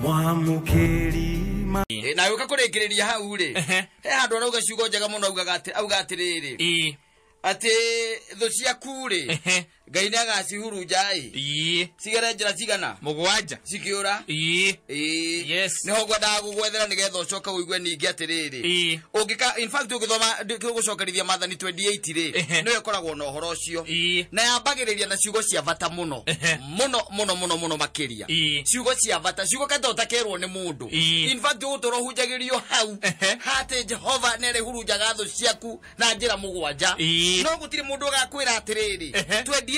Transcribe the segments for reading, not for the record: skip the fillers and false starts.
mwamukeri na yuka kurekereria hau ri he handu arauga ciugo njega muno auga atiriri ati thu ciaku ri Ngai nĩ agacihurunja cigere njĩra cigana mugwanja cikiura yes niho ngwendaga gũgwethera nĩgetha ũcoke ũigue ningĩ atĩrĩrĩ ũngĩka in fact ũngĩthoma gũcokerithia Maathani 28 rĩ nĩyo ĩkoragwo na ũhoro ũcio na yambagĩrĩria na ciugo cia bata mũno mũno makĩria ciugo cia bata ciugo kata ũtakerwo nĩ mũndũ in fact ũgũtũra ũhunjagĩrio hau hatĩ Jehova nĩrĩ hurunjaga thũ ciaku na njĩra mũgwanja no gũtirĩ mũndũ ũgakwĩra atĩrĩrĩ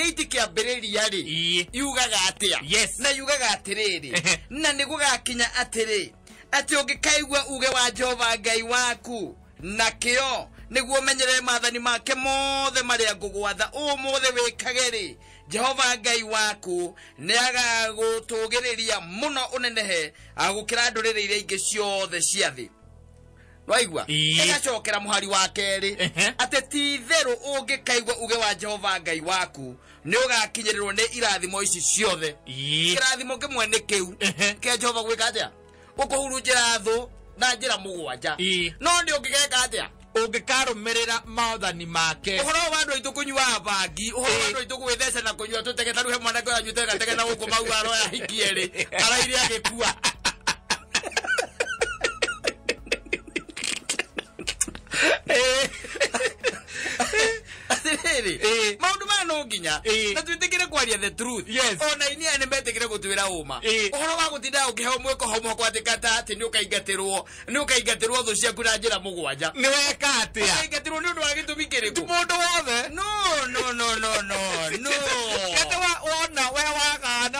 28 kĩambĩrĩria rĩ yugaga atia na yugaga atĩrĩrĩ na nĩgũgakinya atĩrĩ atĩ ũngĩkaigua uge wa Jehova Ngai waku na kĩo nĩguo ũmenyerere maathani make mothe marĩa ngũgwatha ũmũthĩ wĩkage rĩ Jehova Ngai waku nĩagagũtũgĩrĩria mũno ũnenehe agũkĩra ndũrĩrĩ iria ingĩ ciothe cia thĩ. Waigua egacokera muhari wa keri ate ti theru ũngĩkaigua uge wa Jehova Ngai waku nĩ ũgakinyĩrĩrwo nĩ irathimo ici ciothe. Kĩrathimo kĩmwe nĩ kĩu kĩa Jehova gwĩka atĩa ũkũhurunjĩra thũ na njĩra mũgwanja no nĩ ũngĩgeka atĩa ũngĩkarũmĩrĩra maathani make. Ũhoro wa andũ aitũ kũnyua bangi, ũhoro wa andũ aitũ gwĩtheca na kũnyua tũtege taruhe mwanake anyuĩte gatege na gũkũ mau aroya hikiere araire agĩkua. Maundu mano nginya na twitikire kwaria the truth ona inia nĩ metikire gũtwĩra ũma ũhoro wa gũtinda ũkĩheo mwĩko homo kwatikata ati nĩ ũkaingatĩrwo thũ ciaku na njĩra mũgwanja nĩ weka atĩa ũkaingatĩrwo nĩ ũndũ wa gĩtũmi kĩrĩkũ mũndũ wothe no kata wona we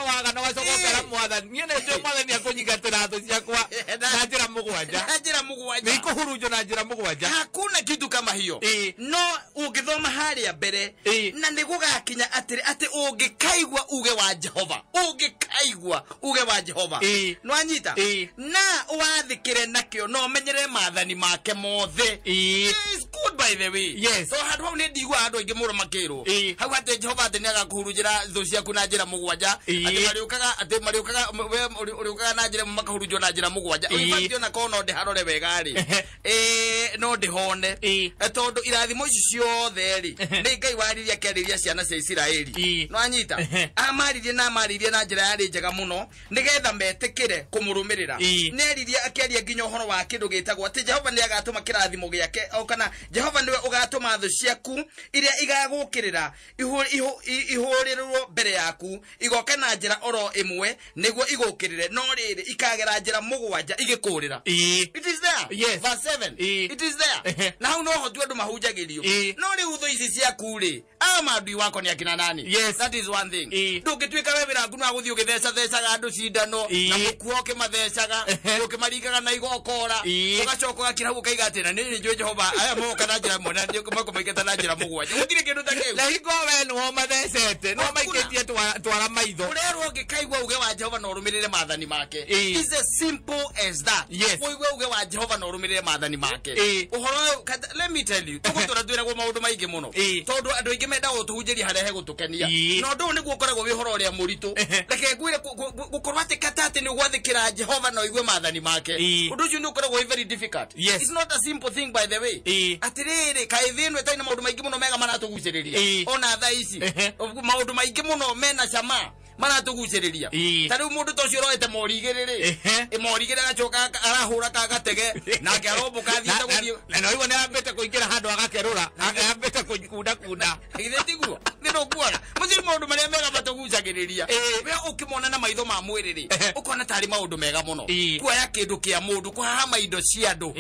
wagana wacokera mwathani niĩ nĩnjũĩ mwathani akũnyingatĩra thũ ciakwa na njĩra mũgwanja nĩ ikũhurunjwo na njĩra mũgwanja. Hakuna kitu kama hiyo no ũngĩthoma harĩa mbere na nĩgũgakinya atĩ ũngĩkaigua uge wa Jehova no anyita na wathikire nakĩo no menyerere maathani make mothe. It's good by the way. So handũ hau nĩ ndigua andũ aingĩ mũno makĩrwo hau atĩ Jehova atĩ nĩagakũhurunjĩra thũ ciaku na njĩra mũgwanja atĩ marĩũkaga na njĩra makahurunjwo na njĩra mũgwanja ũbatiĩ ona korwo no ndĩharore wega rĩ no ndĩhone tondũ irathimo ici ciothe rĩ nĩ Ngai waririe akĩarĩria ciana cia Isiraeli no anyita amaririe na njĩra yarĩ njega mũno nĩgetha metĩkĩre kũmũrũmĩrĩra. Nĩaririe akĩaria nginya ũhoro wa kĩndũ gĩtagwo atĩ Jehova nĩ agatũma kĩrathimo gĩake o kana Jehova nĩwe ũgatũma thũ ciaku iria igagũkĩrĩra ihũrĩrwo mbere yaku igoka na njĩra oro ĩmwe nĩguo igũkĩrĩre no rĩrĩ ikagera njĩra mũgwanja igĩkũrĩra. It is there. Verse 7 it is there. Na hau no hotu andũ mahunjagĩrio no rĩu thũ ici ciaku rĩ maadui wako nĩ akina nani. That is one thing. Ndũngĩtuĩka we wĩra ngunu wa gũthiĩ ũgĩthecaga andũ cindano na mũkuo ũkĩmathecaga ũkĩmaringaga na igokora ũgacoka ũgakira hau ũkaiga atĩ na nĩ njũĩ Jehova aya moka na njĩra ĩmwe na makomaigĩte na njĩra mũgwanja gũtirĩ kĩndũ ta kĩu. Na hingo we nĩwo mathecete no maikĩtie twara maitho. Ũrerwo ũngĩkaigua uge wa Jehova na ũrũmĩrĩre maathani make. It's as simple as that. Ũigue uge wa Jehova na ũrũmĩrĩre maathani make. Ũhoro let me tell you tũgũtũra twĩragwo maũndũ maingĩ mũno tondũ andũ aingĩ mendaga gũtũhunjĩria harĩa hegũtũkenia no ũndũ ũyũ nĩguo ũkoragwo wĩ ũhoro ũrĩa mũritũ. Reke ngwĩre gũkorwo atĩ kata atĩ nĩ gwathĩkĩra Jehova na ũigue maathani make ũndũ ũcio nĩ ũkoragwo very difficult. It's not a simple thing by the way. Atĩrĩrĩ kaĩ thĩ ĩno ĩtarĩ na maũndũ maingĩ mũno mega maratũgucĩrĩria ona thaa ici maũndũ maingĩ mũno mena cama maratũgucĩrĩria. Ta rĩu mũndũ ta ũcio ũroete morigĩrĩ agacoka arahũra kagatege nake arombũka athiĩte gũthiĩ na no nĩ ambĩte kũingĩra handũ agakerũra ambĩte kunda githĩ tiguo nĩ ndũkuona mũthiri maũndũ marĩa mega matũgucagĩrĩria we ũkĩmona na maitho ma mwĩrĩ rĩ ũkona tarĩ maũndũ mega mũno kuoya kĩndũ kĩa mũndũ kũhahama indo cia andũ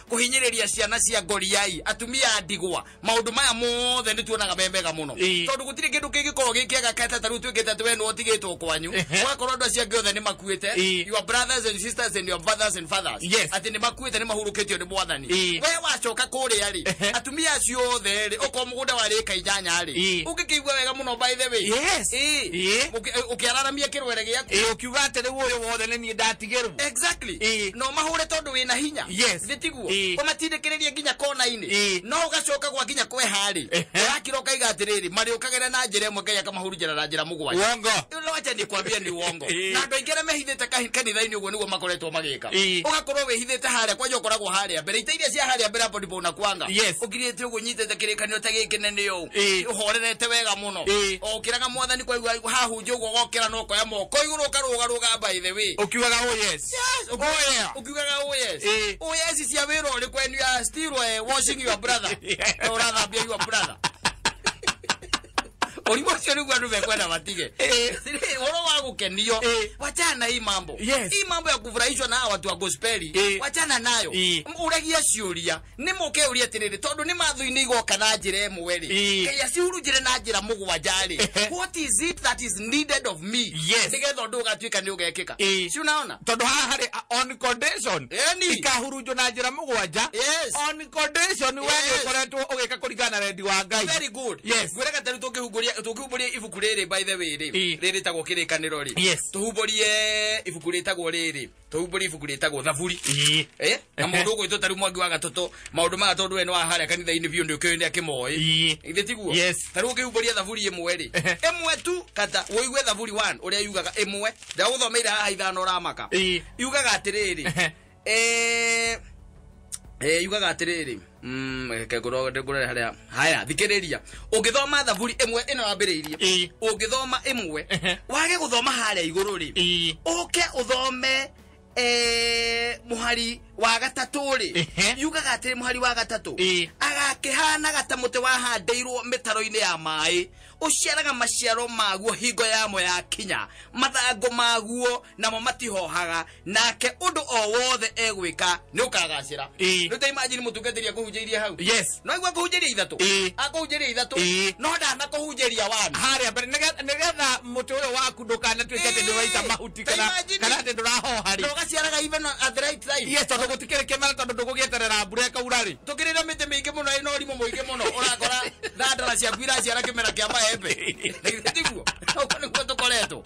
kũhinyĩrĩria ciana cia ngoriai atumia a ndigwa maũndũ maya mothe nĩ tuonaga me mega mũno tondũ gũtirĩ kĩndũ kĩngĩkorwo gĩkĩega kata tarĩu twĩkĩte atĩ we nĩ ũtigĩtwo kwanyu ũgakorwo andũ acio angĩ othe nĩ makuĩte your brothers and sisters and your brothers and fathers atĩ nĩ makuĩte nĩ mahurũkĩtio nĩ mwathani. We wacoka kũrĩa rĩ atumia acio othe rĩ ũkorwo mũgũnda warĩ ĩka 8 rĩ ũngĩkĩigua wega mũno by the way Yes. Ukiararamia kirwere giaku. Ukiuga atiri uyu wothe ni ni ndatigerwo. Exactly. No mahure tondu wina hinya. Yes. Thitiguo. Umatindikireria nginya kona ini. No ugacoka gwa nginya kwe hari. Wakiroka iga atiriri mari ukagera na njira imwe Ngai akamahurujira na njira mugwanja. Wongo. No acha ni kwambia ni wongo. Na andu aingere mehithite kanitha-ini uguo niguo makoretwo magika. Ugakorwo wehithite haria kwa jokoragwo haria mbere ite iria cia haria mbere hapo ndipo unakwanga. Ukirite uguo nyitete kirikanio ta giki nene yo. Uhorerete wega muno. Ukiraga mwathani kwa hahunje uguo gokera no koya moko iguru karuga by the way. Ukiugaga oh yes. Yes. Ukiugaga oh yes. Oh yes cia wira uri when you are still washing your brother. Ora bia your brother. Olimo sio ngwa nduve kwenda matige. Oro wangu kenio. Wachana hii mambo. Hii mambo ya kufurahishwa na watu wa gospeli. Wachana nayo. Uragia ciuria. Ni muke uria tiriri tondu ni mathu-ini igoka na njira emwe ri. Kaya ciurujire na njira mugwanja ri. What is it that is needed of me? Nigetha ndu gatwika ni ugekika. Si unaona? Tondu haha hari on condition. Ikahurujwo na njira mugwanja. On condition wewe ukoretwo ugika kuringana na rendi wa Ngai. Very good. Gwirega tari tukihuburia ibuku riri by the way riri tagwo kirikaniro ri. Tuhuburie ibuku ritagwo riri. Tuhuburie ibuku ritagwo thaburi. Na mundu gwitu tari mwangi wa gatoto maundu ma tondu we no haria kanitha-ini biu ndio kyo ndi akimoi. Ithitiguo. Tari ukihuburia thaburi imwe ri. Emwe tu kata woigwe thaburi 1 uria yugaga emwe. Ndaguthomeire haha ithano ramaka. Yugaga atiriri. Yugaga atiriri. Kegoro haria. Haya thikiriria. Ugithoma thaburi emwe ino yambiriirie. Ugithoma emwe. Wage guthoma haria iguru ri. Uke uthome muhari wa gatatu ri. Yugaga atiri muhari wa gatatu. Agakihana gatamuti wahandeirwo mitaro-ini ya mai. Uciaraga maciaro maguo hingo yamo ya kinya. Mathango maguo namo matihohaga. Nake undu o wothe egwika ni ukagacira. Ruta imagine mutungatiri kuhunjiria hau. No igwa kuhunjiria ithatu. Akuhunjiria ithatu. No ndana kuhunjiria 1. Haria mbere nigetha mutu uyu waku ndukana twikete nduraita mahuti kana ndurahoha ri. Ugaciaraga even at the right time. Tondu gutikire kimera tondu ndugugieterera mbura ikaura ri. Tukirira miti mingi muno ino rimu muingi muno urakora thandara cia gwira ciara kimera kia maembe. Ndiguo. Ukone kwa tokoleto.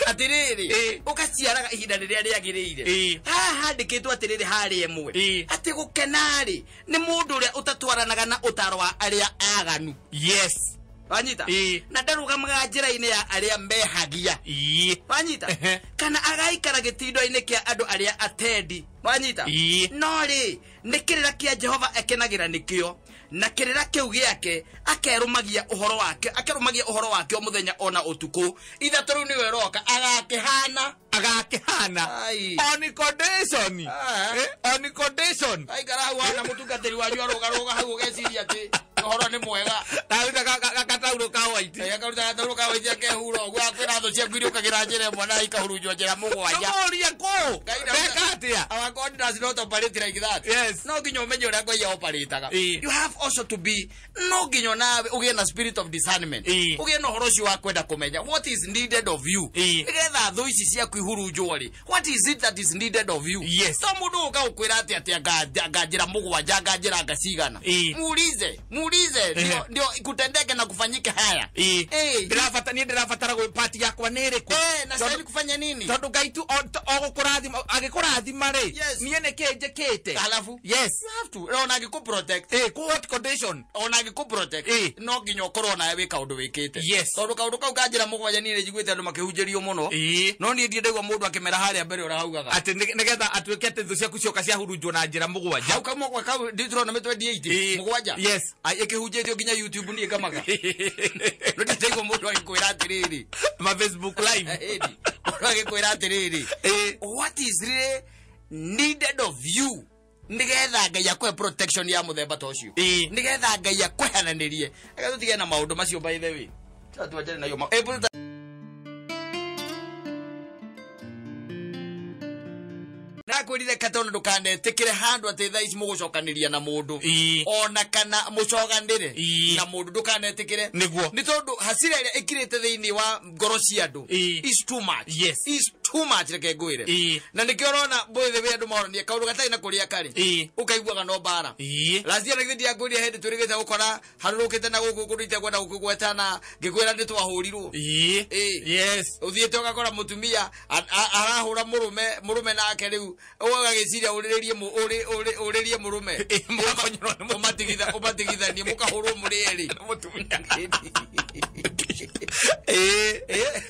Atiriri ugaciaraga ihinda riria riagiriire. Haha handikitwo atiriri hari emwe. Ati gukenari ni mundu uria utatwaranaga na utaro wa aria aganu. Wanyita? Na ndarugamaga njira-ini ya aria mehagia. Wanyita? Kana agaikara gitindo-ini kia andu aria atendi. Wanyita? No ri ni kirira kia Jehova ekenagira nikio. Na kirira kiu giake akerumagia uhoro wake o muthenya ona utuku. Ithatu riu niwe roka agakihana. On condition. On condition. Ai garau ana mutungatiri wanyu aroga hau ugeciria ati uhoro ni mwega. Tawita gatauro ka waiti. Gatauro ka waiti akehuro gwa kwira tho cia ngwiri ukagira njira mwana ikahurujwo njira mugwanja. Oria ko. Bekatia. Our God does not operate like that. No nginya umenye uria Ngai operateaga. You have also to be no nginya nawe ugie na spirit of discernment. Ugie na uhoro cio wa kwenda kumenya what is needed of you. Nigetha tho ici cia kwihurujwo ri. What is it that is needed of you? So mundu uka ukwira ati ngajira mugwanja ngajira ngacigana. Muulize ndio ikutendeke na kufanyike haya. Ndirafatara party yakwa niriku. Na sasa kufanya nini? Tondu Ngai tu ogukurathima agikurathima ri. Nie neke njekete. Halafu you have to ona agikuprotect. What condition? Ona agikuprotect. No nginya ukorwo nawe wika undu wikite. Tondu kaundu kau kanjira mugwanja ni njiguite andu makihunjirio muno. No ni ndiedaigwa mundu akimera haria mbere urahaugaga ati nigetha atwikete thu ciaku cioka cia hurunjwo na njira mugwanja. Hau kama kwa kau Deuteronomy 28 mugwanja. Ai ikihunjirio nginya YouTube ni ikamaga. No ndiedaigwa mundu akikwira atiriri ma Facebook live. Akikwira atiriri what is really needed of you. Nigetha Ngai akwe protection ya muthemba ta ucio. Nigetha Ngai akwehananirie. Agatutige na maundu macio by the way. Tuwajane na yo nakwirire katono ndukanetikire handu ati thaa ici mugucokaniria na mundu ona kana mucoganire na mundu ndukanetikire ni tondu hasira iria ikirite thiini wa ngoro cia andu is too much. Is too much reke ngwire na nikiorona boy the way andu maronia kaundu gatai na kuria kari ukaiguaga no bara lazia na githia ngwire hende turigite gukora harurukite na guku kurite kwenda gukugwetana ngikwira ndi twahurirwo yes uthiete ugakora mutumia arahura murume nake riu ugagiciria uririe murume umatigithanie mukahurwo murieri mutumia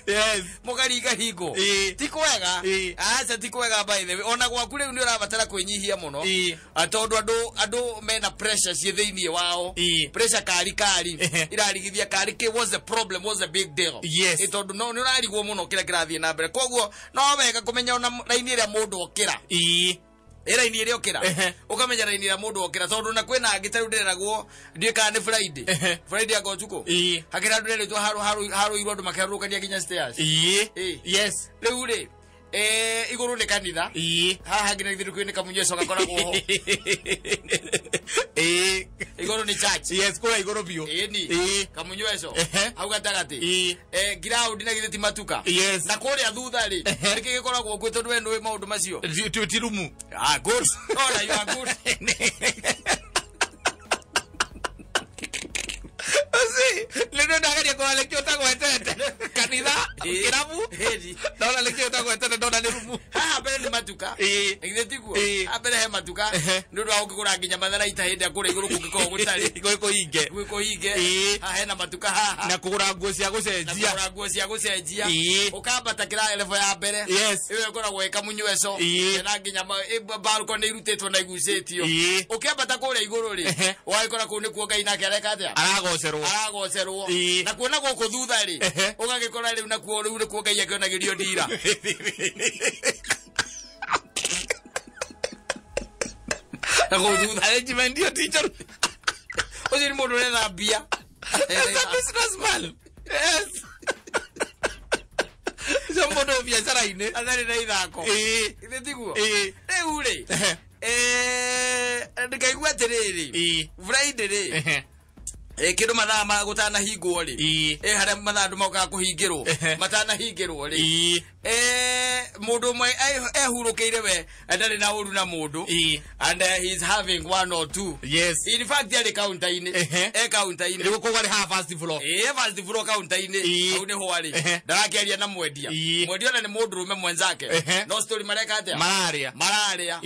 yes mukaringa hingo tikwega acha tikwega by the way ona gwaku riu ni urabatara kwinyihia muno atondu andu mena pressure cie thiini wao pressure kari irarigithia kari ke was the problem was a big deal yes tondu no ni urarigwo muno kira kirathie na mbere koguo no wega kumenya ona raini ria mundu okira raini ria okira ukamenya raini ria mundu okira tondu na kwina angitaru ndiragwo ndika ni Friday agotuko hakira ndire tu haru irwo ndu makerukania kinya stairs yes riu iguru ni kanitha haha ngina githiru kwini kamunyo coka koragwo iguru ni church yes kura iguru bio ni kamunyo eso hau gatagati ground na githiti matuka yes na kuria thutha ri niki gikoragwo kwi tondu endo maundu macio tirumu good ora you are good leno ndagaria kwa lekio tagwetete kanitha kirabu ndona lekio tagwetete ndona ni rumu ha bere ni matuka ngithitiguo abere he matuka ndu wa ukigura nginya mathara itahinde akure iguru kungiko gutari gwiko hinge ha he na matuka ha na kugura nguo cia gucenjia ukambata kira level ya mbere iwe ngora gweka munyweso na nginya balcony irutitwo na igusitio ukambata kure iguru ri waikora ku ni kuo Ngai nake areka atia aragocerwo na kuona guku thutha ri ugagikora riu na kuo riu kuo Ngai akionagirio ndira na go thutha arrangement teacher oziri mundu retha bia businessman yes Jambono biashara ine adari na ithako ithitiguo riu ri ndikaigua atiriri Friday ri kindu mathaa magutana hingwo ri haria mathaa andu mokaga kuhingirwo matana hingirwo ri mundu mwe ehurukeire we ndari na uru na mundu and he is having one or two yes in fact there counter ine counter ine riko kwari ha first floor first floor counter ine au ne hoari ndarakiaria na mwendia ona ni mundu rume mwenzake no story mareka atia malaria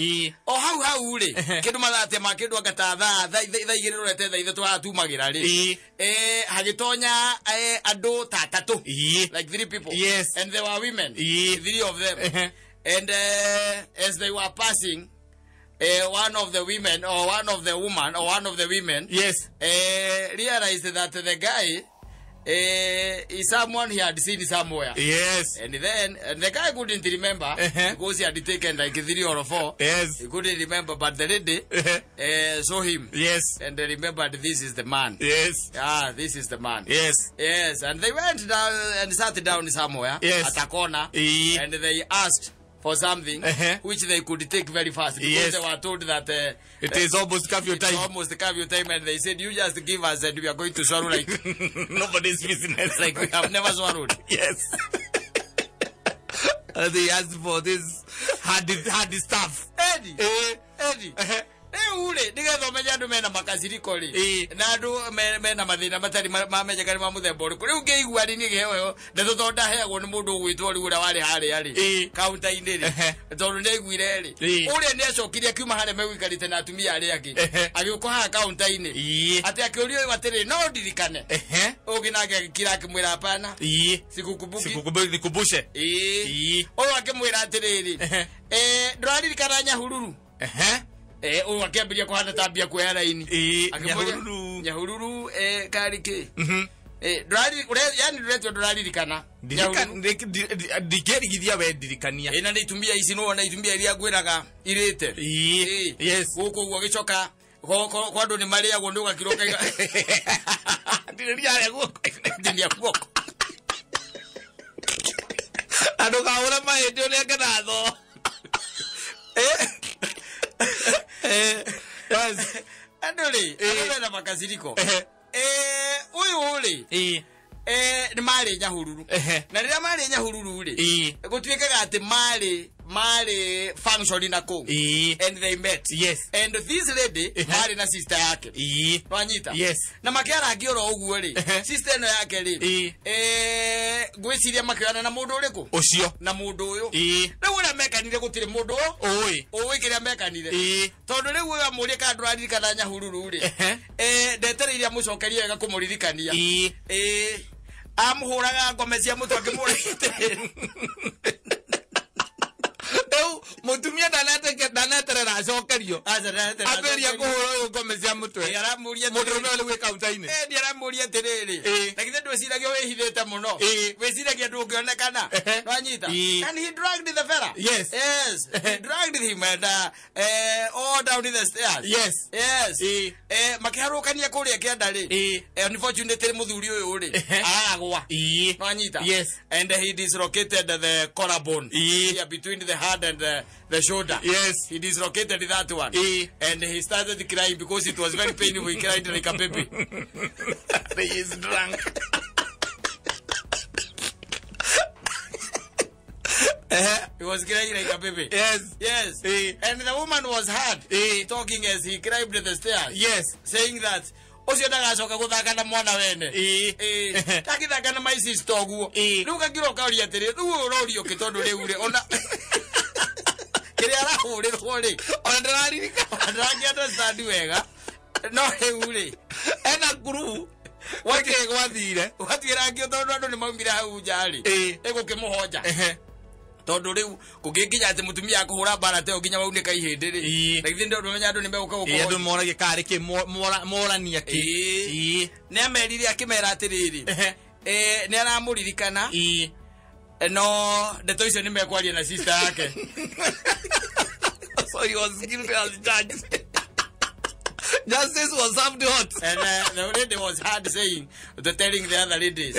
o hau ri kindu mathate ma kindu agata tha igiriro rete tha ithe twatumagira ri hagitonya andu tatatu like 3 people yes and there were women 3 of them and as they were passing one of the women or one of the woman or one of the women yes realized that the guy is someone he had seen somewhere yes and then the guy couldn't remember because he had taken like 3 or 4 yes he couldn't remember but the lady saw him yes and they remembered this is the man yes this is the man yes and they went down and sat down somewhere at a corner and they asked for something which they could take very fast because they were told that it is almost curfew time and they said you just give us and we are going to swallow like nobody's business like we have never swallowed yes they asked for this hard stuff Eddie ule ndigetho menya andu mena makaziriko ri na andu mena mathina matari mamenya kari mamuthemba uri kuri ungeigua ri ni geheyo ndathotonda heagwo ni mundu gwitwo ri ura wari hari counter ine ri tondu ndeiguire ri ule ni acokirie akiuma hare megwikarite na atumia ari angi agiuko ha counter ine ati akiurio watiri no ndirikane uginage agikira akimwira hapana sikukumbushe oyo akimwira atiriri nduraririkana Nyahururu o akiambiria kuhana tabia kwa airline Nyahururu kariki drari yani duretwe nduraririkana ndigerigithia we ndirikania na nditumia ici no na itumia iria gwiraga irite yes guko gwo gicoka kwa andu ni maria gwo nduga kiroka ndiria guko ndiria guko andu kaura mahindi ule ngatho andole na makaziriko uyu ule ni mari nyahururu na rira mari nyahururu ri gutwikaga ati mari function na ko and they met and this lady mari na sister yake wanyita na makiara ngioro uguo ri sister no yake ri gwiciria makiana na mundu uriku ucio na mundu uyu riu ura mekanire gutire mundu oi kiria mekanire tondu riu uyu amurie ka ndurari kana nyahururu ri ndetereire mucokerie wega kumuririkania amuhuraga ngome cia mutwe ngimurite mutumia danaterera acokerio aberia kuhura ngome cia mutwe aramuria mundu no le kaunta-ini ndi aramuria tiriri na githe ndwiciragia wihithite muno wiciragia ndungionekana nwanyita and he dragged the fella yes he dragged him and all down the stairs makiharukania kuria kiandari unfortunately muthuri uyu ri agwa nwanyita and he dislocated the collarbone here between the head and the shoulder. He dislocated that one. And he started crying because it was very painful. He cried like a baby. He is drunk. He was crying like a baby. Yes. And the woman was hard talking as he climbed the stairs. Saying that ucio ndagacoka guthaka mwana wene takithaka na my sister oguo riu kagiroka uri atiri riu urorio kitondu riu ri ona kiri arahurirwo ri ona ndararirika understand wega no riu ri ena guru wake gwathire watwira ngio tondu andu ni maumire hau njari igukimuhoja tondu riu kuginginya ati mutumia akuhura bara te oginya wauneka ihindi ri na ithe ndio menya andu nimeuka guko andu moragie kari ki morania ki ne amerire akimera atiriri ne aramuririkana no ndeto icio nimekwaria na sister yake so he was guilty as judge. Justice was served hot. And the lady was hard saying, telling the other ladies.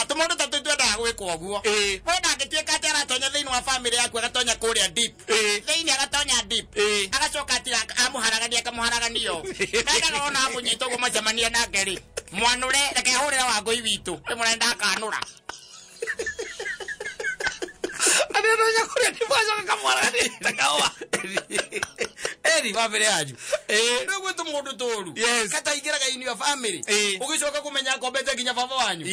Tumondo tatu twenda gwikwo oguo. Wenda ngitieka ati aratonya thiini wa family yaku agatonya kuria deep. Thiini agatonya deep. Agacoka ati amuharagania kamuharaganio. Nenda ona amunyito gumacemania nake ri. Mwanure reke hurira wa ngui witu. Nimurenda kanura. Anatonya kuria deep agacoka kamuharagania takawa. Eri family yanyu. Ndugu tu mundu toru. Kata igiraga in your family. Ugicoka kumenya kombete ginya baba wanyu.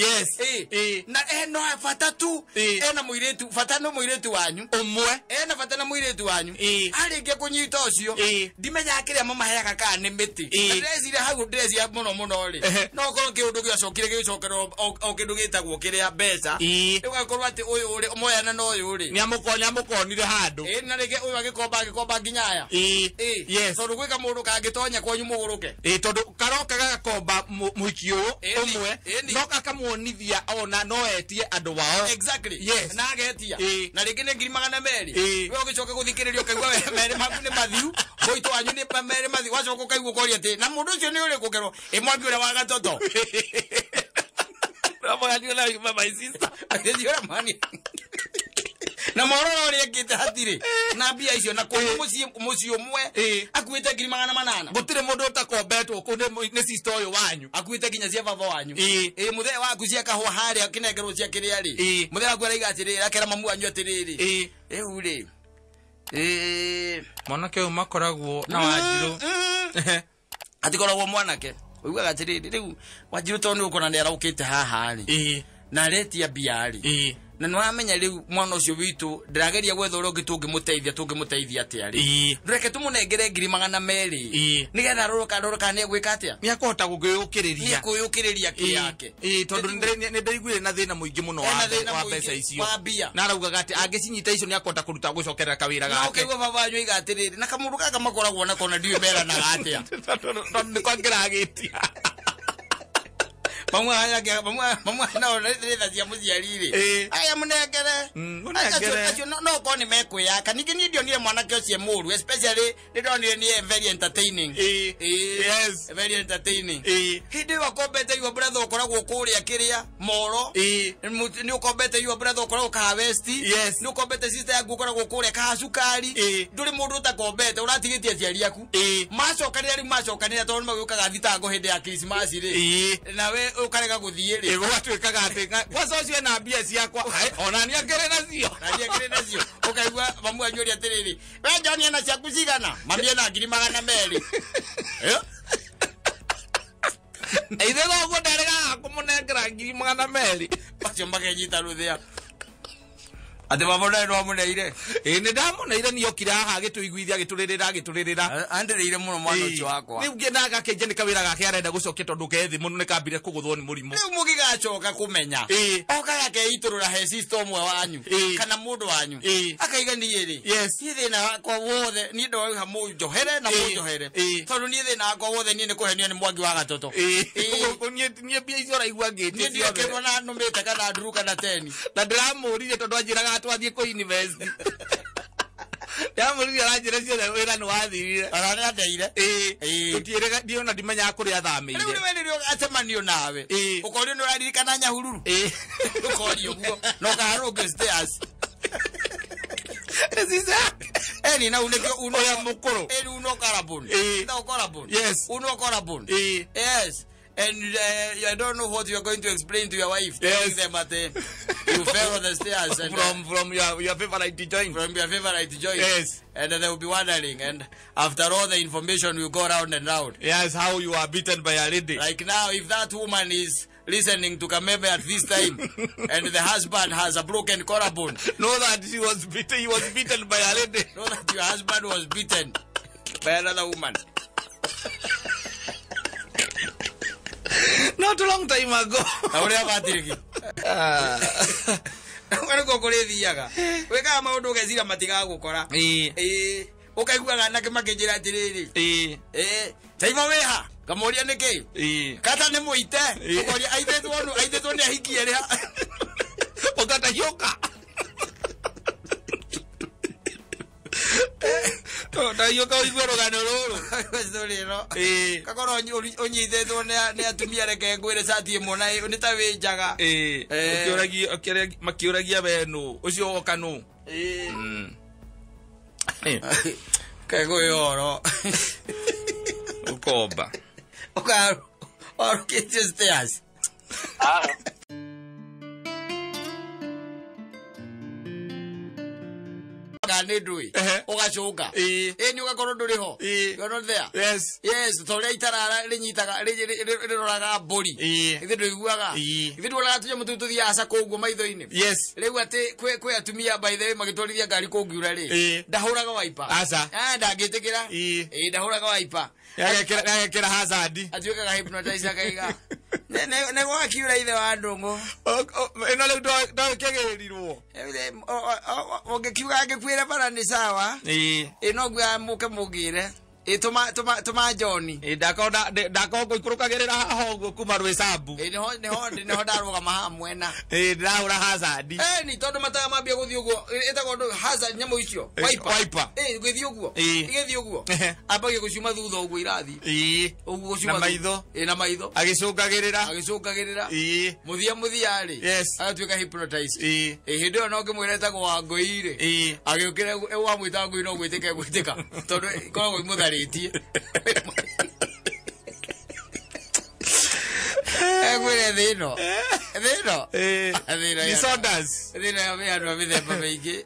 Na no fata tu. Na muiretu fata no muiretu wanyu. Omwe. Na fata na muiretu wanyu. Arige kunyita ucio. Ndimenya akiria mama heaga ka ni miti. Dress ile hau dress ya muno ri. No ko kiundu giacokire gicokero o kindu gitagwo kiria mbeca. Ugakorwo ati uyu uri moyana no uyu ri. Niamukonire handu. Na rige uyu agikomba ginyaya. Tondu gwika mundu kangitonya kwanyu muguruke tondu karoka gakomba muiki uyu umwe no kakamuonithia ona no etie andu wao na agetia na ringi ni 200 we ugicoka guthikiririo kaigwa mere maku ni mathiu boito wanyu ni mere mathiu wacoka kaigwa koria ati na mundu ucio ni uri kugerwo imwangi ure wa gatoto ramagani na my sister ndiora mani na mororo ri ekite hatire na bia icio na kuyu muci umwe akuite 800 gutire mundu utakombetwo kunde ni sister uyu wanyu akuite ginya cia baba wanyu muthe waku cia kahwa hari akinengerwo cia kiria ri muthe waku araiga atiri akera mamu wanyu atiriri uri mwanake uyu makoragwo na Wanjiru atikoragwo mwanake uigaga atiriri riu Wanjiru tondu ukona ni araukite haha ri na retia biari na nwamenya riu mwana ucio witu ndirageria gwetha uri ungi tungimuteithia atia ri ndureke tumunengere 200 nigetha roroka ni gwika atia ni akota gukiyukiriria kiyake tondu ni ndaiguire na thina muingi muno wa mbeca icio na araugaga ati angicinyita icio ni akota kuruta gucokerera kawira gake no kigwa baba wanyu igatiriri na kamundu kaka makoragwo na kona ndiwe mera na atia ni kwangiragitia mama no ndetha cia muciarire aya munengere no ko ni mekwiyaka ningi ni ndionire mwanake ucio muru especially ndonire ni very entertaining very entertaining hindi wakombete your brother ukoragwo kuria kiria moro ni ukombete your brother ukoragwo ka west ni ukombete sister yaku ukoragwo kuria ka sukari nduri mundu utakombete uratigitie aciari aku macokanira tondu magikukaga thitango hindi ya Christmas ri na we ukarega guthie ri gwatuikaga ati kwanza ucio na mbia ciakwa ona ni akere nacio ukaigua mamu anyuria atiriri we John ena ciaku cigana mami na 200 Eithe go ndarega kumunengera 200 acio magejita ruthia ati babona ndo amuneire ni ndamuneire ni okira haha gituiguithia gituririra andireire muno mwana ucio wakwa riu ngenaga kenje ni kawira gake arenda gucokia tondu kethi muno ni kambire kuguthwo ni murimu riu mugigacoka kumenya okaga keiturura he system wanyu kana mundu wanyu akaiga ni iri ni thina wakwa wothe ni ndo ha munjohere na munjohere tondu ni thina wakwa wothe ni kuhenio ni mwangi wa gatoto ni bia icio raigua ngiti ni kemona numite kana nduruka na 10 na ndiramurire tondu anjiraga atwathie ku university Yamuri arajira cio wira ni wathirire arane adeire tutirega ndiona ndimenya kuri athamire riu ni rio atemanio nawe ukorio ni uraririkana nyahururu ukorio guo no kaharuge stairs eni na unekio uno ya mukuru uno karabun no karabun uno karabun yes. And I don't know what you are going to explain to your wife. Telling them that you fell on the stairs and, from your favorite joint. From your favorite joint. Yes. And they will be wondering. And after all the information will go round and round. Yes, how you are beaten by a lady. Like now, if that woman is listening to Kameme at this time, and the husband has a broken collarbone, know that he was beaten by a lady. Know that your husband was beaten by another woman. Not a long time ago. Aurea batiriki. Wano kokore thiaga. Weka maundu ugecira matiga gukora. Ukaiguaga nake makijira atiriri. Taiva weha. Kamoria niki. Kata ni muite. Ukoria aithetwo ni ahikie ria. Ukata yoka. Da yoka igwero ganoro. Story no. Kakoro onyithetwo ni atumia reke ngwire sati imona ni ta winjaga. Makiuragia beno. Ucio oka no. Kego yoro. Ukoba. Oka or get stairs. Nedui ugacuka ni ugakorwo nduri ho you not there yes tole itarara rinyitaga riroraga mburi ithi nduiguaga ithi nduoraga tunya mututu thiaca kuguo maitho-ini riu ati kwe atumia by the way magitwarithia ngari kungiura ri ndahuraga wiper aca ndangitikira ndahuraga wiper yagekera hazard atuikaga hypnotize akaiga ne gwakiura ithe wa ndungu ino riu ndakegeririrwo ongekiuga angikwira bara ni sawa ino gwa muke mugire tuma John ndako ikurukagerera haho kuma rwesabu niho ndaruga maha mwena ndiraura hazard ni tondu mataga mambia guthii uguo etago ndo hazard nyamo icio wiper githii uguo igithii uguo ambagie gucuma thutha uguo irathi uguo gucuma na maitho agicungagirira muthia ri agatuika hypnotize hindi yo no ngimwira etagwo wa ngoire agiukire wa mwita ngui no gwitika tondu koragwo imutharitie egwire thino disorders thino ya miandu a mithemba miingi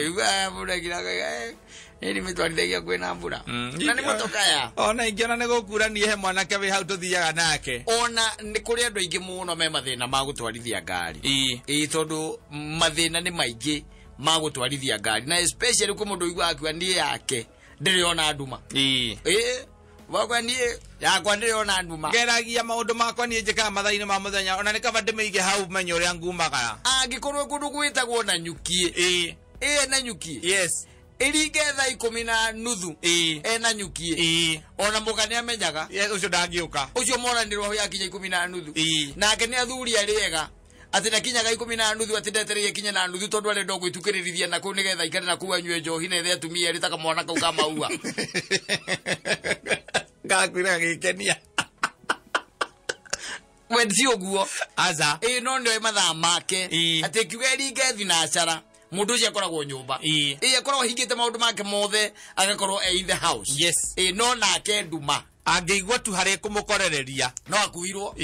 igua muragiraga ni mitwarithagia kwina mbura na ni mutokaya ona ingiona ni gukura ni he mwanake we hau tuthiaga nake ona ni kuri andu aingi muno me mathina ma gutwarithia ngari tondu mathina ni maingi ma gutwarithia ngari na especially kwa mundu igua akwa ni yake ndiriona nduma wakwa ni yakwa ndiriona nduma geragia maundu makwa ni njikaga mathaini ma muthenya ona ni kaba ndimige hau menyo ria ngumaga angikorwo kundu gwitagwo na nyukie na nyukie yes iringe thaa 10:30 na nyukie ona muka ni amenyaga ucio ndangiuka ucio moranirwo ho yakinya 10:30 nake ni athuri ariega ati nakinyaga 10:30 ati ndetereire kinye na nuthu tondu arenda gwitukirithia na ku nigetha ikare na ku anywe njohi na ithe atumia ritaka mwana kau ka maua ngakwira gikenia wenzi oguo aza no ndio mathaa make ati kiuga ringe thinacara mundu ucio akoragwo nyumba akoragwo hingite maundu make mothe agakorwo in the house yes no nake nduma Angĩigua tu harĩ kumukorereria. No akuirwo.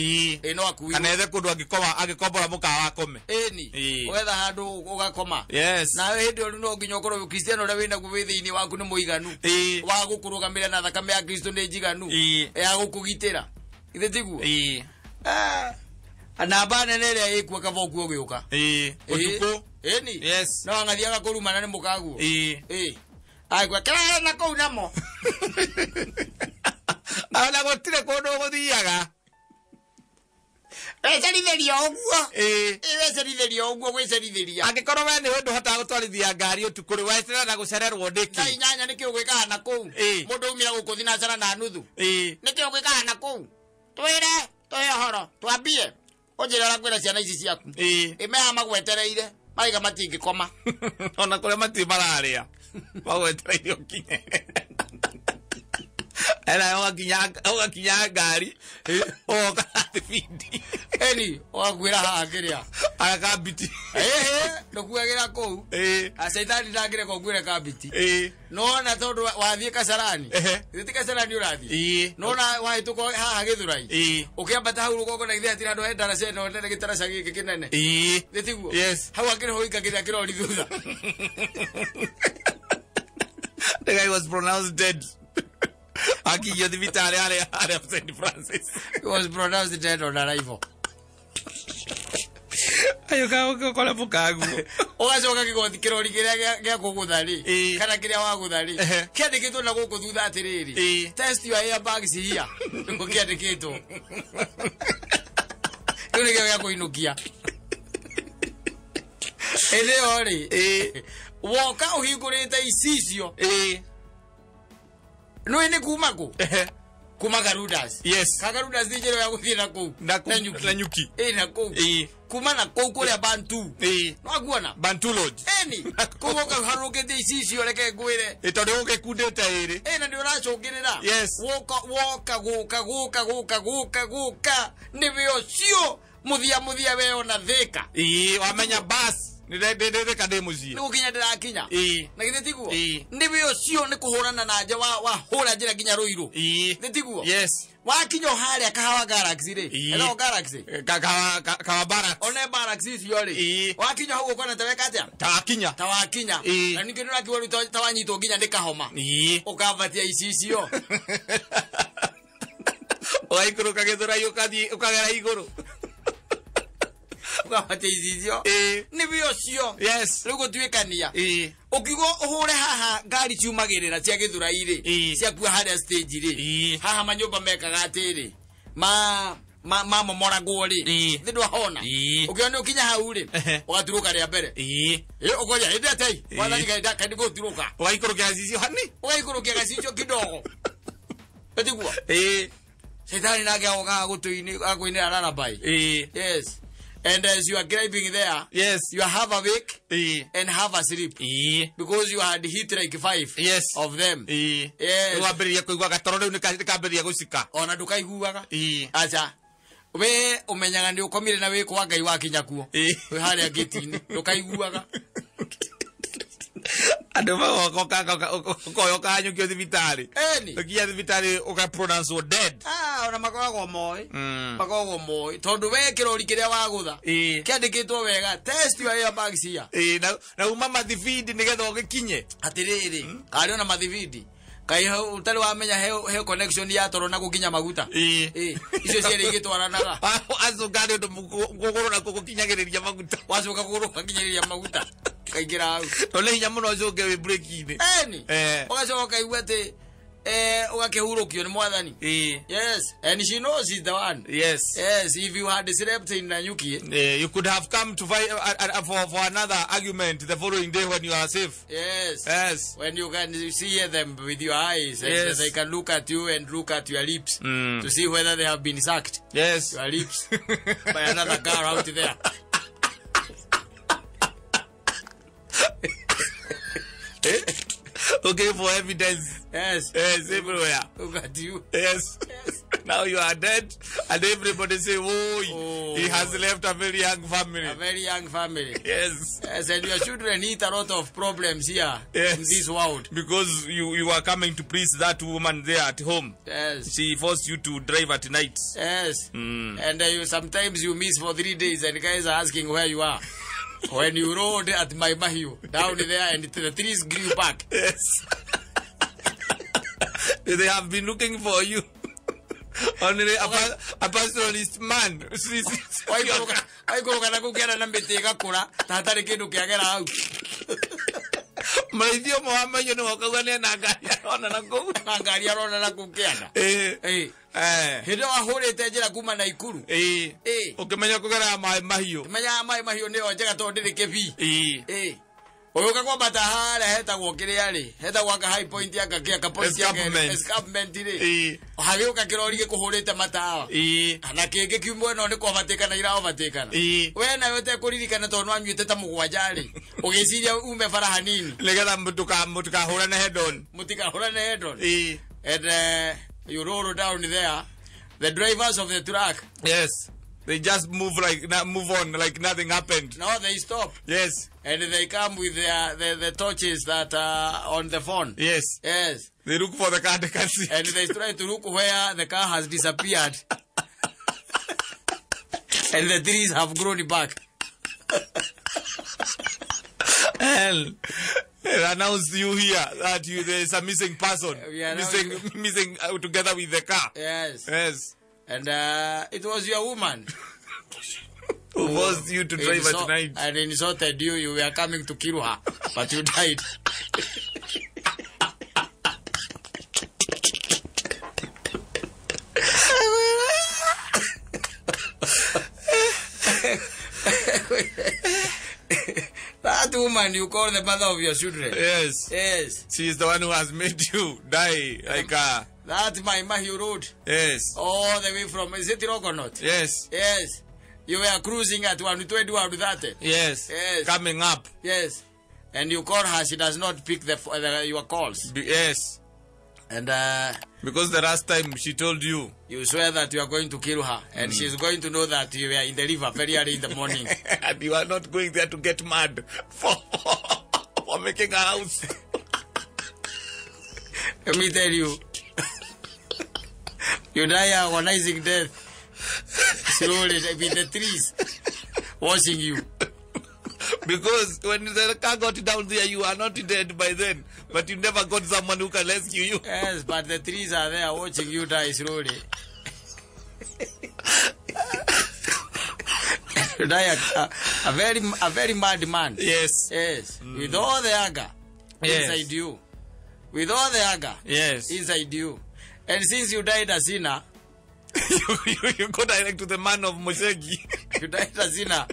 No akuirwo. Kana ethe kundu agikombora mukawa kome. Eni. Wetha handu ugakoma. Yes. Na hindi uri no nginya ukorwo Kristiano uri wina guthi thiini waku ni muiganu. Wa gukurugamira na thakame ya Kristo ni njiganu. Ya gukugitira. Ithe tiguo. Anamba nene ria ikuo kavoku ugiuka. Utuko. Eni. Yes. No angathiaga kurumana ni mukaguo. Ai kwa kera na kou namo. Ana gotire kundu guthiaga. Wecerithĩria ũguo. Wecerithĩria ũguo gwecerithĩria. Angĩkorwo we nĩ wendu hotaga gũtwarithia ngari ũtukũ rĩ weterera na gũcererwo ndĩki. Thaa inyanya nĩkĩo gwĩkaga kũu. Mũndũ umĩra gũkũ thinacara na nuthu. Nĩkĩo gwĩkaga kũu. Twĩre tũhe ũhoro twambie. Ũnjĩra ũrĩa kwĩra ciana ici ciaku. Ĩmeha magwetereire maiga matingĩkoma. Ona kũrĩa matirĩ mararĩa. Magwetereire ũkinye. Era ogakinya ngari ogatibindi eni ogwira hakiria akabiti ndokuagira kou asaitani ndagire kogwira kabiti no na tondu wathie kasarani thiti kasarani urathi no na wahituko haha githurai ukiambata hau rugongo na ithe atira ndo endara ceno ndene gitaraca giki kinene thitiguo hau akire hoika kiria kirori thutha. The guy was pronounced dead. Aki yo the vitale are of St. Francis. He was pronounced dead on arrival. Ayo ka kola bukagu. Ogacoka kigothi kirori kiria gia kuguthari kana kiria wa guthari kiandikitwo na guku thutha atiriri test your airbags here ngo kiandikitwo kuri gia kuinukia ele ori woka uhingurite icicio no ni kumako kuma Garudas. Yes. Garudas ni jero ya guthie na kou. Na nyuki. Na kou. Kuma na kou kule Bantu. No aguona. Bantu Lodge. Eni. Kugo ka harukete ici oreke gwire. Itondo uke kudeta iri. Na ndio racungirira. Yes. Guka. Nibio cio muthia we ona thika. Wamenya bus. Nire kade muzi. Ni ukinya ndirakinya. Na githe tiguo. Ndibio cio ni kuhurana na nja wa hura njira ginya ruiru. Tiguo. Yes. Wakinya haria kahawa Galaxy ri. Hello Galaxy. Kawa Barracks. One Barracks cio ri. Wakinya hau ukona taweka atia? Tawakinya. Na ningi nuraki wori tawanyito ginya ndikahoma. Ukavatia icio. Oikuru kagethura yukathi ukagera iguru. Ukavate icio nibio cio. Yes. Rugo tuikania ukigo uhure haha ngari ciumagirira cia githurai ri cia kuwa haria stage ri haha manyumba mekaga atiri momoragwo ri ndu hona ukiona ukinya hau ri ugaturuka ria mbere ukoja hinde atei wathani gaida kandi guturuka ugaikurukia cicio hani ugaikurukia gacicio kidogo etiguo Shetani nage oga gutuini akwinira rarabai yes. And as you are driving there, yes, you have a wake and have a sleep because you had hit like 5 of them. Yes. Waberia kuigwa gatoro riu nikaberia gucika. Ona ndukaiguaga. Acha. We umenyaga ndi ukomire na wiko wa Ngai wakinya kuo. We haria gitini ndukaiguaga. Ando koyo kanyukio thibitari. Ukia thibitari uka pronounce you dead. Ona makoragwo moi. Tondu we kirori kiria wagutha. Kiandikitwo wega test your airbags here. Na uma mathividi nigetha ugikinye. Atiriri. Kari ona mathividi. Kai utari wamenya he connection ya toro na gukinya maguta. Icio ciere igitwaranaga. Azugari ndo ngogoro na kukinyagiriria maguta. Wacoka kuguru kakinyagiriria maguta. Kaigira au. Ole hinya muno ucoke we break ine. Ugacoka igwete ugakehurukio ni mwathani. Yes. And she knows he's the one. Yes. Yes, if you had slept in Nanyuki, you could have come to fight for another argument the following day when you are safe. Yes. Yes. When you can see them with your eyes and they can look at you and look at your lips to see whether they have been sucked. Yes. Your lips by another girl out there. Okay, for evidence. Yes. Yes, everywhere. Look at you. Yes. Yes. Now you are dead, and everybody say, he has left a very young family. A very young family. Yes. Yes, and your children need a lot of problems here in this world. Because you are coming to please that woman there at home. Yes. She forced you to drive at night. Yes. And sometimes you miss for 3 days, and guys are asking where you are. When you rode at my Mahiu, down there, and the trees grew back. Yes. They have been looking for you. Only a pastoralist man. I go to get a number take a kura, Tatari to get out. My dear Mohammed, you know, Nagaria on a go. Nagaria on a cookiana. He don't hold it a woman like Kuru. Okay, my Mahio. My Mahio never told the KP. Oyoka kwa batahara heta wokiriari heta waka high point yaka kia kapoisi yaka escarpment ire hagioka kirori gikuhurite matawa na kenge kiumwe no ni kwabatekana ira obatekana we na yote kuririkana tondu anyuite ta mugwajari ugiciria ume fara hanini legera mutuka hura na head on and you roll down there, the drivers of the truck, yes, they just move on like nothing happened. No, they stop. Yes. And they come with the torches that are on the phone. Yes. Yes. They look for the car they can see. And they try to look where the car has disappeared. And the trees have grown back. And announce you here that there is a missing person. Missing together with the car. Yes. Yes. And it was your woman who forced you to drive at night and insulted you. You were coming to kill her, but you died. That woman you call the mother of your children. Yes. Yes. She is the one who has made you die like a... That's my Mahiu road. Yes. All the way from, is it Rogonaut? Yes. Yes. You were cruising at 120. Yes. Yes. Coming up. Yes. And you call her, she does not pick your calls. Yes. And because the last time she told you, you swear that you are going to kill her, and she's going to know that you were in the river very early in the morning. And you are not going there to get mad for making a house. Let me tell you, you die agonizing death slowly with the trees watching you. Because when the car got down there, you are not dead by then. But you never got someone who can rescue you. Yes, but the trees are there watching you die slowly. You die a very mad man. Yes. Yes. With all the anger inside you. With all the anger inside you. And since you died a sinner, you go direct to the man of Moshegi. You died a sinner.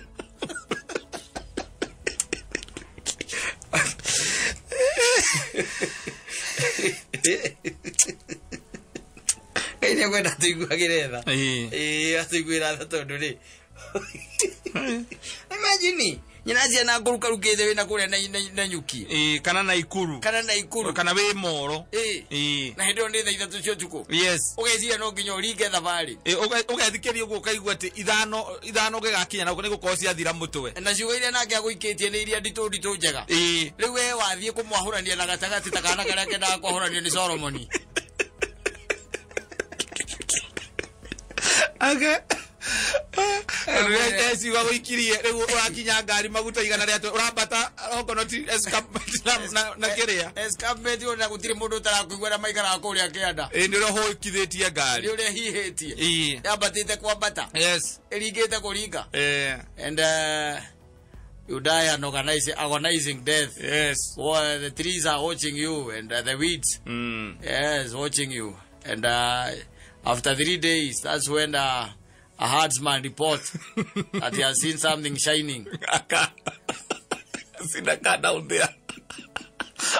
Imagine nyinazi na kuruka rukeze na kule na nyuki kana na ikuru kana we moro na hindo ndi thaitha tucio tuko. Yes. Ugeciria no nginya urige thabari ugethikeria uguo kaigua ati ithano gegakinya na niguo cia thira mutwe na ciugo iria nake aguikitie ni iria nditu njega riu we wathie kumwahurania na gatagati takana karia kenda kwahurania ni Solomoni. Okay. Esi wa wikirie regu urakinya ngari maguta igana ria urambata okonoti escapement na kiria escapement ona gutire mundu utarakuigwa maikara kuria kianda ni roho ikithitie ngari ni uria hihitie yabatite kwambata. Yes. Irigite kuringa and you die an agonizing death. Yes. Well, the trees are watching you and the weeds yes watching you and after 3 days that's when a herdsman report that he has seen something shining. See the car down there.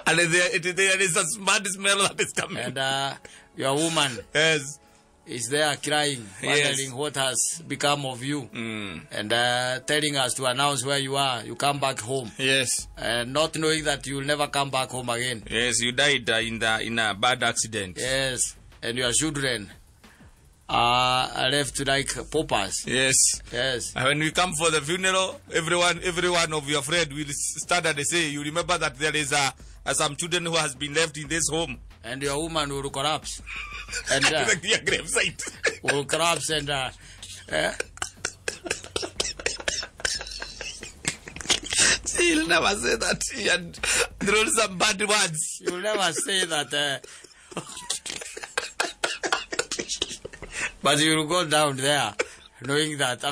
And there is a smart smell that is coming. And your woman is there crying, wondering what has become of you. And telling us to announce where you are. You come back home. Yes. And not knowing that you will never come back home again. Yes, you died in a bad accident. Yes. And your children left like paupers. Yes. Yes. And when we come for the funeral, everyone of your friend will stand and say, you remember that there is some children who has been left in this home. And your woman will collapse. And your gravesite will collapse and You'll never say that and throw some bad words. You'll never say that. But you will go down there knowing that a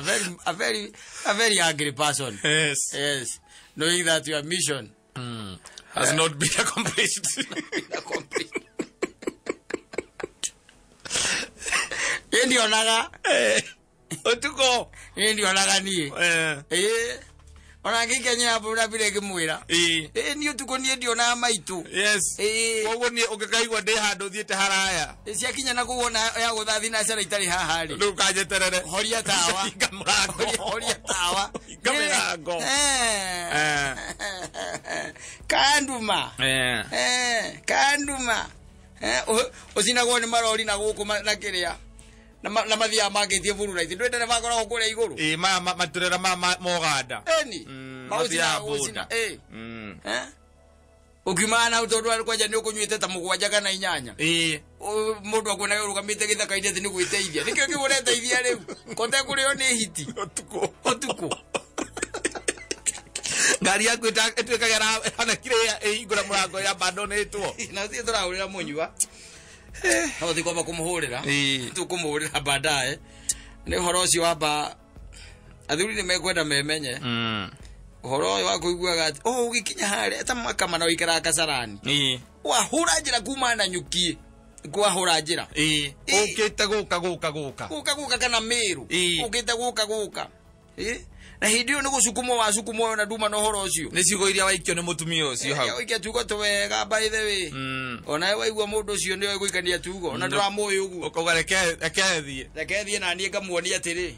very angry person. Yes. Yes. Knowing that your mission has not been accomplished. Ndio naga. Otuko. Ndio naga ni. Ona ngikenya hapo na bile kimwira. Ni otuko ni ndio na maitu. Yes. Wogo ni ukikaigwa ndi handu thiete haraya. Cia kinya na kuona ya guthathi na cera itari haha ri. Ndu kajeterere. Horia tawa. Horia tawa. Kamerago. Kanduma. Kanduma. Usinagwo ni marori na guku na kiria. Na mathia magetie burura ithi ndwende bagora kuria iguru maturera moganda eni mathia usina ukimana utondo kwaja ni ukunyuite ta mugwanja kana inyanya mundu akuna yorugamite githaka-ini ati ni gwiteithia nikio kiburete ithia riu konte kurio ni hiti otuko ngari yaku etwekagera hana kire igura murango ya bandonetwo na thie turaurira munyua no thikoma kumuhurira tukumuhurira baadaye ni horo cio wamba athuri ni mekwenda memenye horo wa kuiguaga ugikinya hare ta makama na ikara kasarani wahura njira kuma na nyuki kwahura njira ukite guka kana miru ukite guka na hidio ni gusukumo wa sukumo na duma no horo cio ni cigo iria waikio ni mutumia ucio hau ikia tugo twega by the way ona waigua mundu ucio ni guikania tugo na ndiramuyu uguo ukogareke thie na nie ngamuonia atiri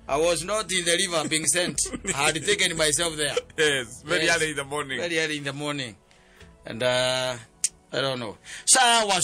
I was not in the river being sent. I had taken myself there. Yes, very early in the morning. Very early in the morning. And I don't know. Sawa.